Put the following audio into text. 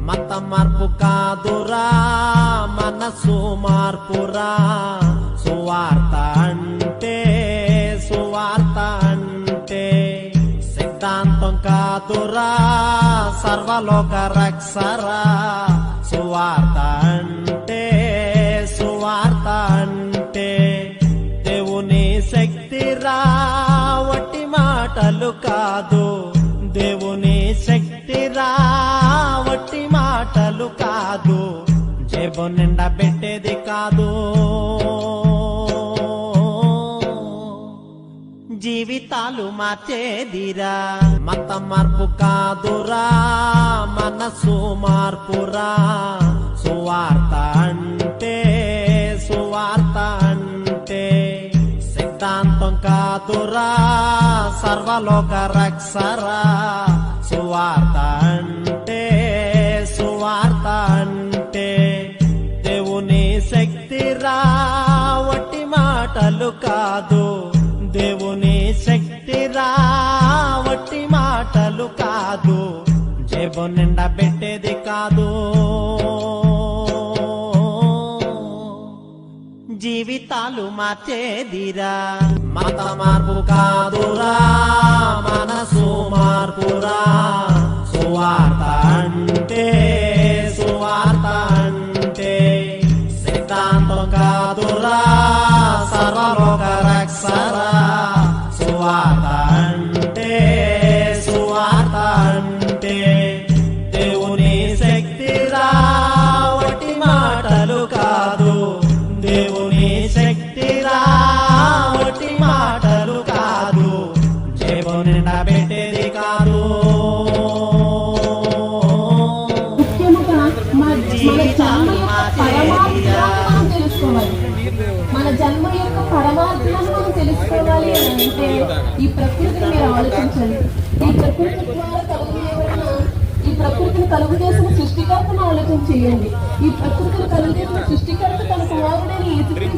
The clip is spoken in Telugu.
మత మార్పు కాదురా మనసు మార్పురా సువార్త అంటే సిద్ధాంతం కాదురా సర్వలోక రక్షరా సువార్త అంటే దేవుని శక్తిరా వట్టి మాటలు కాదు దేవుని శక్తిరా వట్టి మాటలు కాదు జేబు నిండా పెట్టేది కాదు జీవితాలు మార్చేదిరా మత మార్పు కాదురా మనసు మార్పురా సువార్త అంటే సిద్ధాంతం కాదురా సర్వలోక రక్షరా సువార్త అంటే దేవుని శక్తిరా వట్టి మాటలు కాదు దేవుని శక్తిరా వట్టి మాటలు కాదు జేబు నిండా పెట్టేది కాదు జీవితాలు మార్చేదిరా మత మార్పు కాదురా మనసు మార్పురా సువార్త అంటే సిద్ధాంతం కాదురా సర్వలోక రక్షరా సువార్త అంటే దేవుని శక్తిరా వట్టి మాటలు కాదు దేవుని శక్తిరా వట్టి మాటలు కాదు జేబు నిండా పెట్టేది కాదు మన జన్మ యొక్క పరమాత్మను మనం తెలుసుకోవాలి అని అంటే ఈ ప్రకృతిని మీరు ఆలోచించండి. ఈ ప్రకృతిని కలుగు చేసిన సృష్టికర్తను ఆలోచన చేయండి. ఈ ప్రకృతిని కలుగు చేసిన సృష్టికర్త తన కుమారుడైన యేసుక్రీస్తు